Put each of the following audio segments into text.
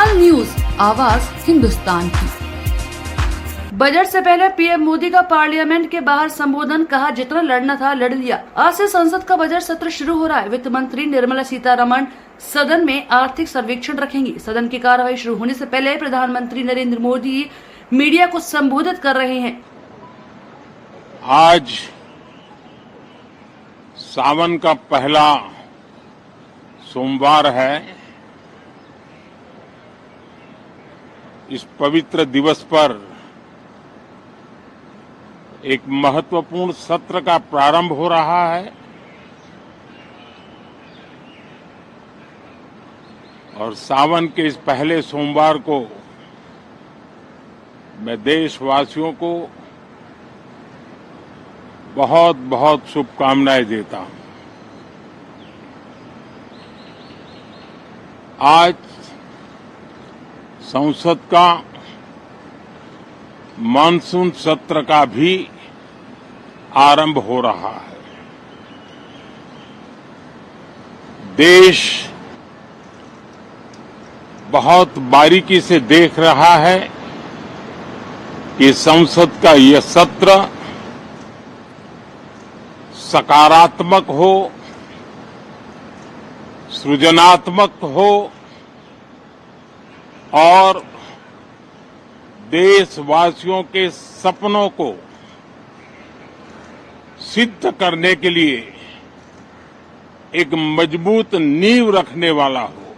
Hindustan news, आवाज हिंदुस्तान की। Budget से पहले पीएम मोदी का पार्लियामेंट के बाहर संबोधन, कहा जितना लड़ना था लड़ लिया। आज से संसद का बजट सत्र शुरू हो रहा है। वित्त मंत्री निर्मला सीतारमण सदन में आर्थिक सर्वेक्षण रखेंगी। सदन की कार्यवाही शुरू होने से पहले प्रधानमंत्री नरेंद्र मोदी मीडिया को संबोधित कर रहे हैं। आज सावन का पहला सोमवार है। इस पवित्र दिवस पर एक महत्वपूर्ण सत्र का प्रारंभ हो रहा है और सावन के इस पहले सोमवार को मैं देशवासियों को बहुत बहुत शुभकामनाएं देता हूं। आज संसद का मानसून सत्र का भी आरंभ हो रहा है। देश बहुत बारीकी से देख रहा है कि संसद का यह सत्र सकारात्मक हो, सृजनात्मक हो और देशवासियों के सपनों को सिद्ध करने के लिए एक मजबूत नींव रखने वाला हो।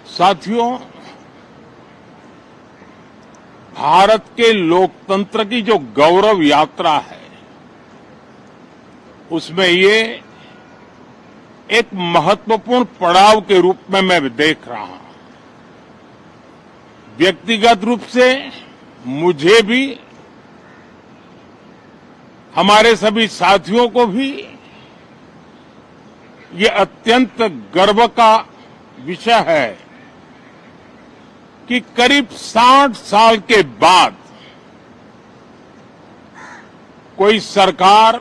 साथियों, भारत के लोकतंत्र की जो गौरव यात्रा है, उसमें ये एक महत्वपूर्ण पड़ाव के रूप में मैं देख रहा हूं। व्यक्तिगत रूप से मुझे भी, हमारे सभी साथियों को भी ये अत्यंत गर्व का विषय है कि करीब 60 साल के बाद कोई सरकार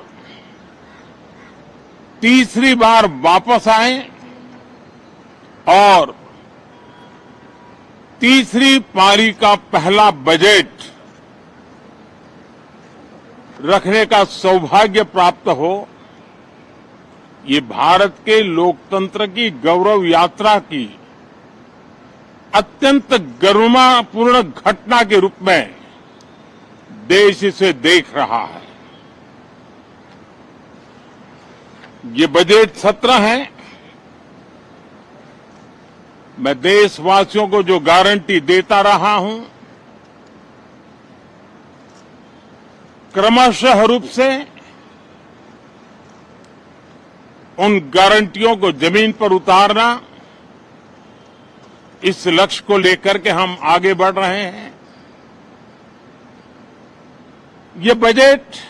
तीसरी बार वापस आए और तीसरी पारी का पहला बजट रखने का सौभाग्य प्राप्त हो। ये भारत के लोकतंत्र की गौरव यात्रा की अत्यंत गरिमापूर्ण घटना के रूप में देश इसे देख रहा है। ये बजट सत्र है। मैं देशवासियों को जो गारंटी देता रहा हूं, क्रमशः रूप से उन गारंटियों को जमीन पर उतारना, इस लक्ष्य को लेकर के हम आगे बढ़ रहे हैं। ये बजट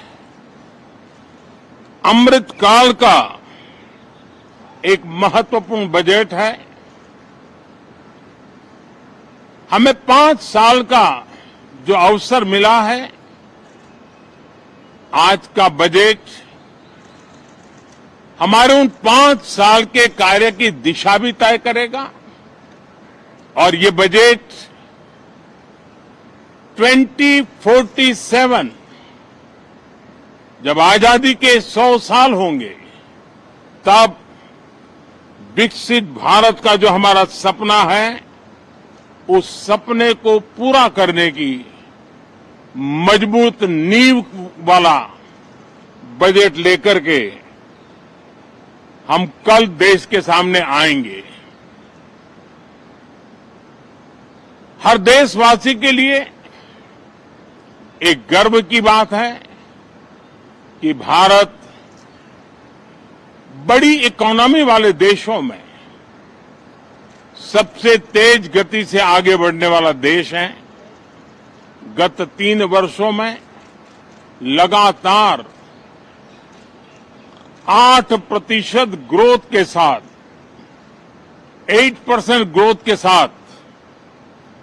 अमृतकाल का एक महत्वपूर्ण बजट है। हमें 5 साल का जो अवसर मिला है, आज का बजट हमारे उन 5 साल के कार्य की दिशा भी तय करेगा और ये बजट 2047 जब आजादी के 100 साल होंगे, तब विकसित भारत का जो हमारा सपना है, उस सपने को पूरा करने की मजबूत नींव वाला बजट लेकर के हम कल देश के सामने आएंगे। हर देशवासी के लिए एक गर्व की बात है कि भारत बड़ी इकोनॉमी वाले देशों में सबसे तेज गति से आगे बढ़ने वाला देश है। गत 3 वर्षों में लगातार 8% ग्रोथ के साथ, 8% ग्रोथ के साथ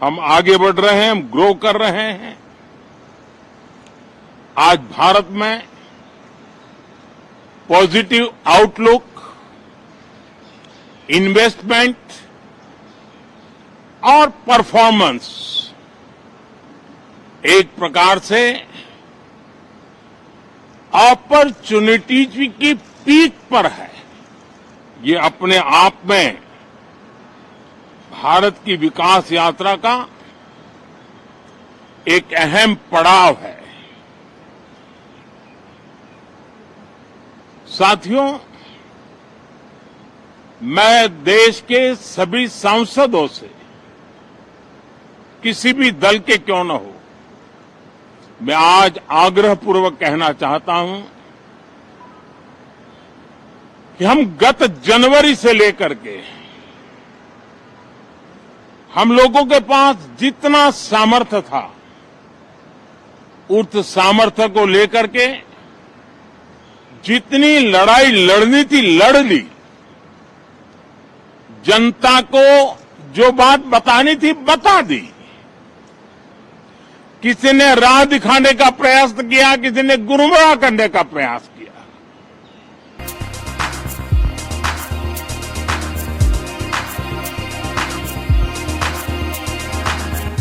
हम आगे बढ़ रहे हैं, हम ग्रो कर रहे हैं। आज भारत में पॉजिटिव आउटलुक, इन्वेस्टमेंट और परफॉर्मेंस एक प्रकार से अपॉर्चुनिटीज की पीक पर है। ये अपने आप में भारत की विकास यात्रा का एक अहम पड़ाव है। साथियों, मैं देश के सभी सांसदों से, किसी भी दल के क्यों न हो, मैं आज आग्रहपूर्वक कहना चाहता हूं कि हम गत जनवरी से लेकर के हम लोगों के पास जितना सामर्थ्य था, उस सामर्थ्य को लेकर के जितनी लड़ाई लड़नी थी लड़ ली। जनता को जो बात बतानी थी बता दी। किसी ने राह दिखाने का प्रयास किया, किसी ने गुमराह करने का प्रयास किया।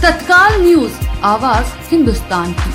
तत्काल न्यूज, आवाज हिंदुस्तान की।